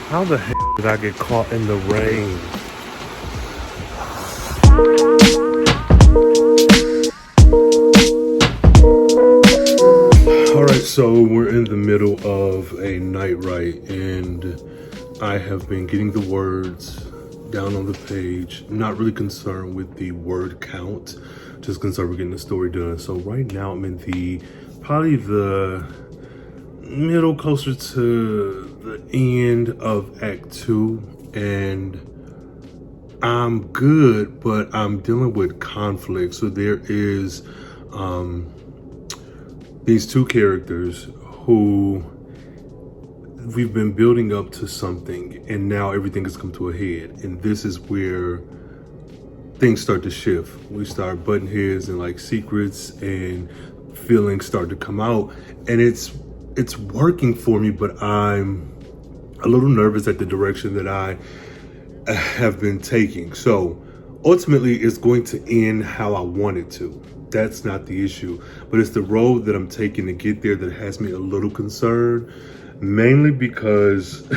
How the hell did I get caught in the rain? Alright, so we're in the middle of a night write, and I have been getting the words down on the page. Not really concerned with the word count, just concerned with getting the story done. So right now I'm in probably the middle, closer to the end of Act 2, and I'm good, but I'm dealing with conflict. So there is these two characters who we've been building up to something, and now everything has come to a head, and this is where things start to shift. We start butting heads and like secrets, and feelings start to come out, and it's working for me, but I'm a little nervous at the direction that I have been taking. So ultimately it's going to end how I want it to. That's not the issue, but it's the road that I'm taking to get there that has me a little concerned, mainly because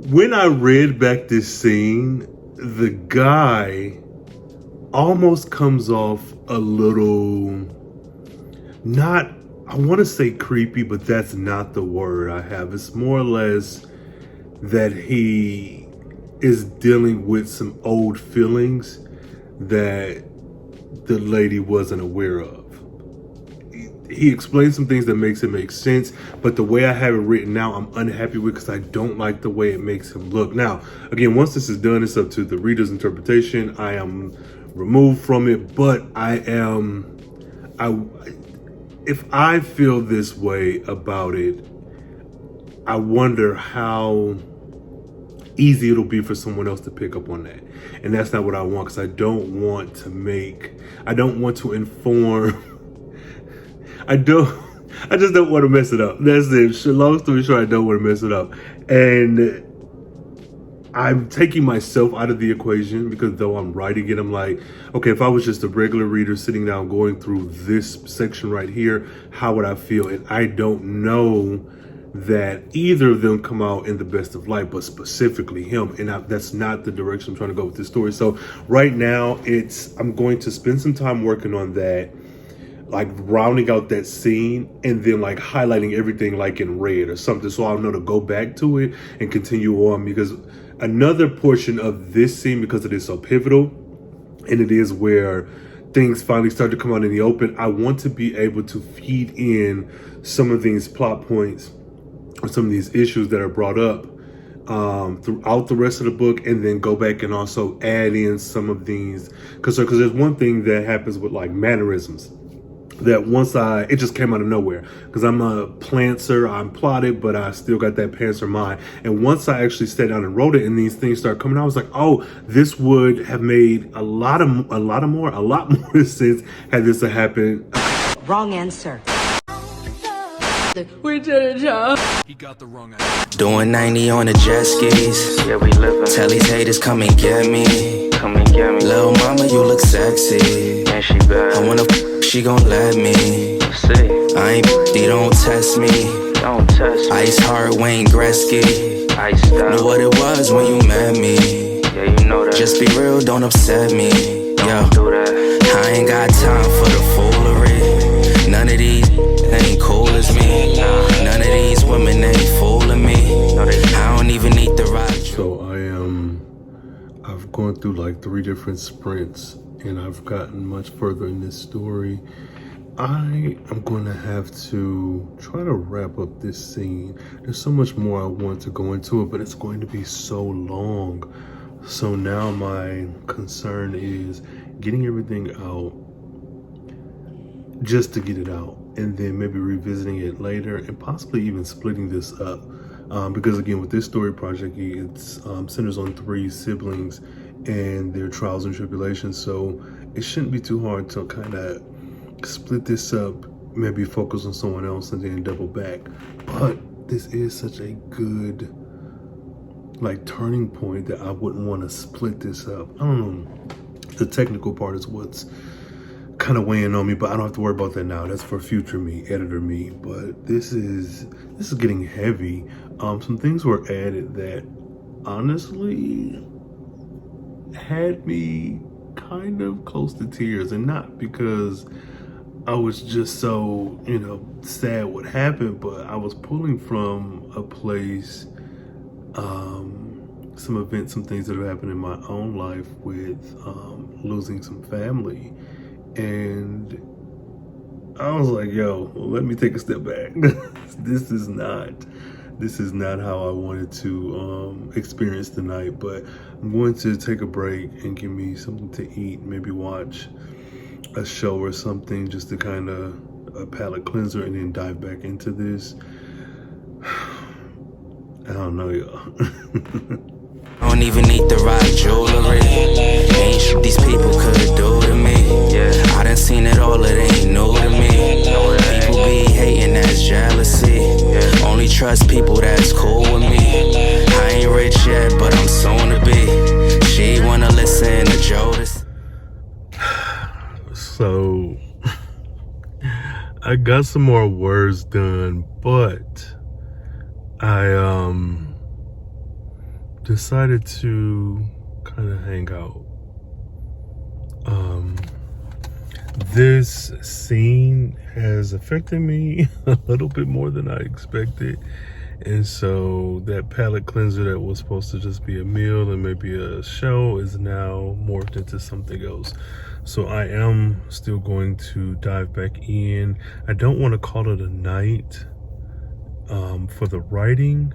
when I read back this scene, the guy almost comes off a little, not, I want to say creepy, but that's not the word I have. It's more or less that he is dealing with some old feelings that the lady wasn't aware of. He explains some things that makes it make sense, but the way I have it written now, I'm unhappy with, because I don't like the way it makes him look. Now, again, once this is done, it's up to the reader's interpretation. I am removed from it, but if I feel this way about it, I wonder how easy it'll be for someone else to pick up on that. And that's not what I want, because I don't want to inform. I just don't want to mess it up. That's it. Long story short, I don't want to mess it up. And I'm taking myself out of the equation, because though I'm writing it, I'm like, okay, if I was just a regular reader sitting down going through this section right here, how would I feel? And I don't know that either of them come out in the best of light, but specifically him. And that's not the direction I'm trying to go with this story. So right now I'm going to spend some time working on that, like rounding out that scene, and then like highlighting everything like in red or something, so I'll know to go back to it and continue on. Because another portion of this scene, because it is so pivotal, and it is where things finally start to come out in the open, I want to be able to feed in some of these plot points or some of these issues that are brought up throughout the rest of the book, and then go back and also add in some of these, because there's one thing that happens with like mannerisms, that once it just came out of nowhere, because I'm a plantser, I'm plotted, but I still got that pantser mind. And once I actually sat down and wrote it, and these things start coming out, I was like, oh, this would have made a lot more sense had this happened. Wrong answer. We did it, y'all. He got the wrong answer. Doing 90 on the jet skis. Yeah, we living. Tell these haters, come and get me. Come and get me. Little mama, you look sexy. And she bad. I wanna she gon' let me. See. I ain't they don't test me. Don't test me. Ice heart, Wayne Gretzky. Ice style. Knew what it was when you met me. Yeah, you know that. Just be real, don't upset me. Don't do that. I ain't got time for the foolery. None of these ain't cool as me. None of these women ain't fooling me. I don't even need the ride. So I've gone through like 3 different sprints, and I've gotten much further in this story. I am going to have to try to wrap up this scene. There's so much more I want to go into it, but it's going to be so long. So now my concern is getting everything out just to get it out, and then maybe revisiting it later, and possibly even splitting this up. Because again, with this story project, it centers on 3 siblings and their trials and tribulations. So it shouldn't be too hard to kind of split this up, maybe focus on someone else and then double back. But this is such a good like turning point that I wouldn't want to split this up. I don't know. The technical part is what's kind of weighing on me, but I don't have to worry about that now. That's for future me, editor me. But this is getting heavy. Some things were added that honestly had me kind of close to tears, and not because I was just so, sad what happened, but I was pulling from a place, some events, some things that have happened in my own life with losing some family. And I was like, yo, let me take a step back. This is not how I wanted to experience tonight, but I'm going to take a break and give me something to eat, maybe watch a show or something, just to kind of a palate cleanser, and then dive back into this. I don't know, y'all. I don't even need the right jewelry. Ain't shit these people could do to me. Yeah, I done seen it all, it ain't new to me. People be hating, that's jealousy. Only trust people that's cool with me. I ain't rich yet, but I'm soon to be. She wanna listen to Jodeci. So I got some more words done, but I decided to kind of hang out. This scene has affected me a little bit more than I expected, and so that palate cleanser that was supposed to just be a meal and maybe a show is now morphed into something else. So I am still going to dive back in. I don't want to call it a night for the writing,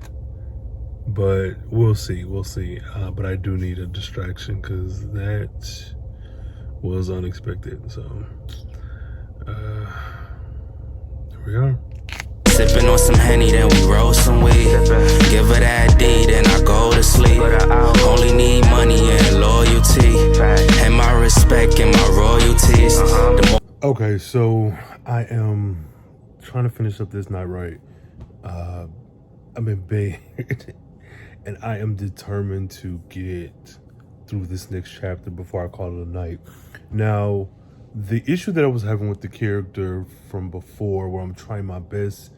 but we'll see. But I do need a distraction because that was unexpected. So here we are. Sipping on some Henny, then we roll some weed. Give her that D, then I go to sleep. Only need money and loyalty, and my respect and my royalties. Okay, so I am trying to finish up this night right. I'm in bed, and I am determined to get through this next chapter before I call it a night. Now, the issue that I was having with the character from before, where I'm trying my best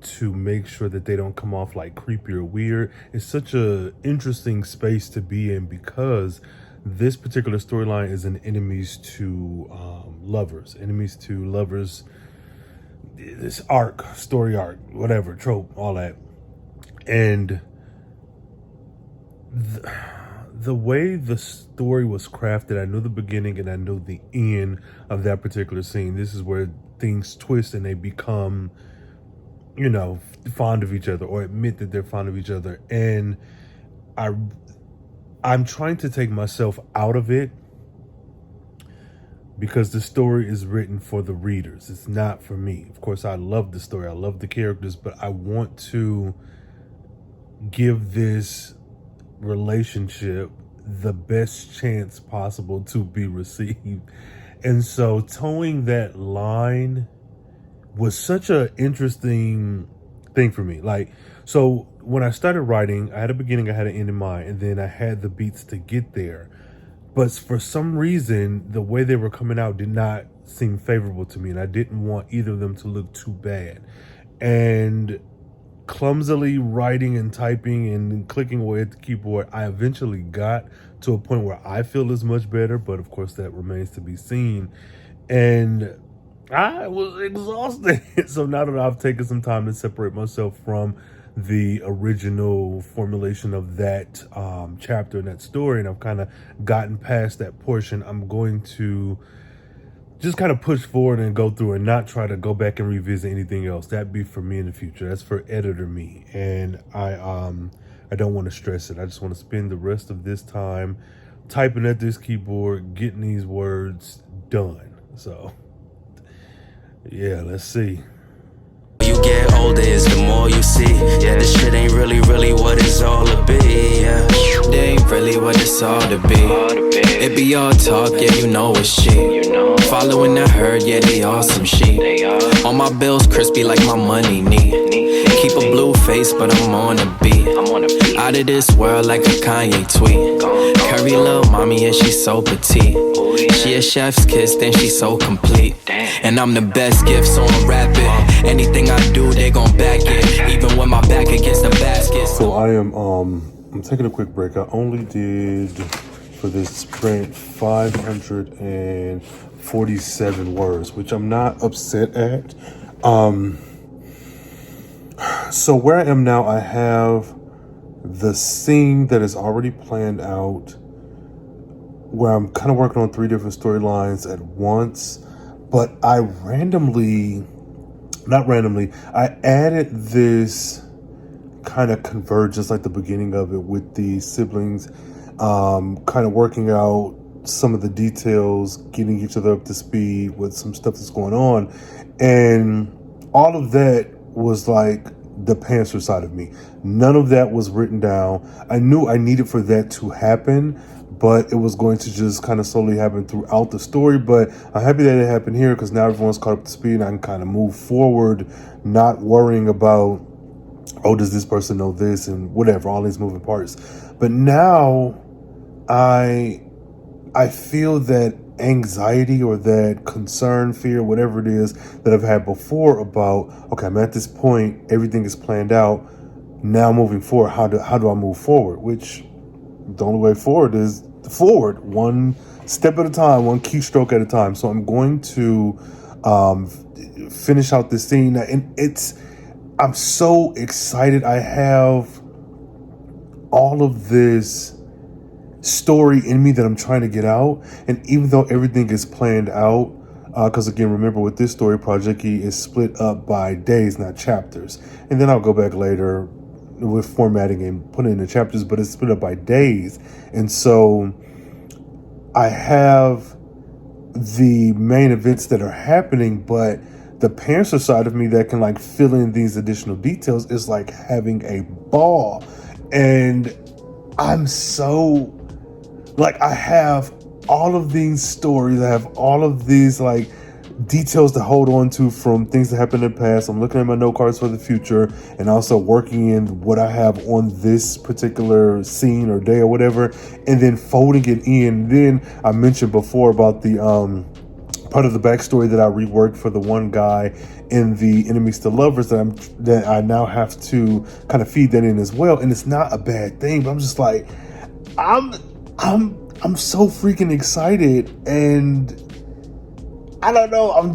to make sure that they don't come off like creepy or weird, is such a interesting space to be in, because this particular storyline is an enemies to lovers, this story arc, whatever, trope, all that. And the way the story was crafted, I knew the beginning and I knew the end of that particular scene. This is where things twist and they become, fond of each other, or admit that they're fond of each other. And I'm trying to take myself out of it, because the story is written for the readers. It's not for me. Of course, I love the story. I love the characters, but I want to give this relationship the best chance possible to be received. And so towing that line was such an interesting thing for me. So when I started writing, I had a beginning, I had an end in mind, and then I had the beats to get there. But for some reason, the way they were coming out did not seem favorable to me, and I didn't want either of them to look too bad. And clumsily writing and typing and clicking away at the keyboard, I eventually got to a point where I feel is much better, but of course that remains to be seen. And I was exhausted. So now that I've taken some time to separate myself from the original formulation of that chapter in that story, and I've kind of gotten past that portion, I'm going to just kind of push forward and go through and not try to go back and revisit anything else. That'd be for me in the future. That's for editor me. And I don't want to stress it. I just want to spend the rest of this time typing at this keyboard, getting these words done. So yeah, let's see. You get older is the more you see. Yeah, this shit ain't really what it's all to be. Yeah, it ain't really what it's all to be. It be be all talk, yeah, you know it's cheap. Following the herd, yeah, they all some sheep. All my bills crispy like my money neat. Keep a blue face, but I'm on the beat. Out of this world like a Kanye tweet. Curvy little mommy, and she's so petite. She a chef's kiss, then she's so complete. And I'm the best gift, so I'm rapping. Anything I do, they gon' back it. Even when my back against the basket. So I'm taking a quick break. I only did for this sprint 547 words, which I'm not upset at. So where I am now, I have the scene that is already planned out, where I'm kind of working on 3 different storylines at once, but I added this kind of convergence, like the beginning of it with the siblings, kind of working out some of the details, getting each other up to speed with some stuff that's going on. And all of that was like the pantser side of me. None of that was written down. I knew I needed for that to happen, but it was going to just kind of slowly happen throughout the story. But I'm happy that it happened here, because now everyone's caught up to speed and I can kind of move forward, not worrying about, oh, does this person know this and whatever, all these moving parts. But now I feel that anxiety or that concern, fear, whatever it is that I've had before about, okay, I'm at this point, everything is planned out. Now moving forward, how do I move forward? Which the only way forward is forward, one step at a time, one keystroke at a time. So I'm going to finish out this scene, and I'm so excited. I have all of this story in me that I'm trying to get out. And even though everything is planned out, because again, remember with this story, Project E is split up by days, not chapters. And then I'll go back later with formatting and put it in the chapters, but it's split up by days. And so I have the main events that are happening, but the pantser side of me that can like fill in these additional details is like having a ball. And I'm so like, I have all of these stories, I have all of these like details to hold on to from things that happened in the past. I'm looking at my note cards for the future, and also working in what I have on this particular scene or day or whatever, and then folding it in. Then I mentioned before about the part of the backstory that I reworked for the one guy in the Enemies to Lovers that I now have to kind of feed that in as well. And it's not a bad thing, but I'm just like, I'm so freaking excited, and I don't know. I'm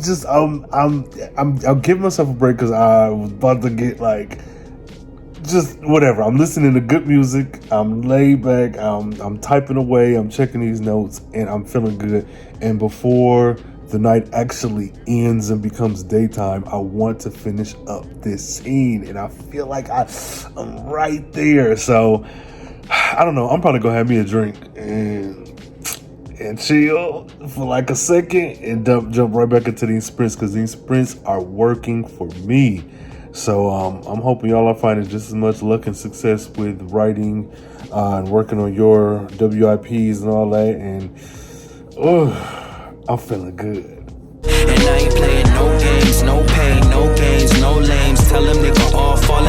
giving myself a break because I was about to get like, just whatever. I'm listening to good music. I'm laid back. I'm typing away. I'm checking these notes, and I'm feeling good. And before the night actually ends and becomes daytime, I want to finish up this scene, and I feel like I'm right there. So I don't know. I'm probably gonna have me a drink and chill for like a second and jump right back into these sprints, because these sprints are working for me. So I'm hoping y'all are finding just as much luck and success with writing and working on your WIPs and all that. And I'm feeling good. And I ain't playing no games, no pain, no games, no lames. Tell them they can all fall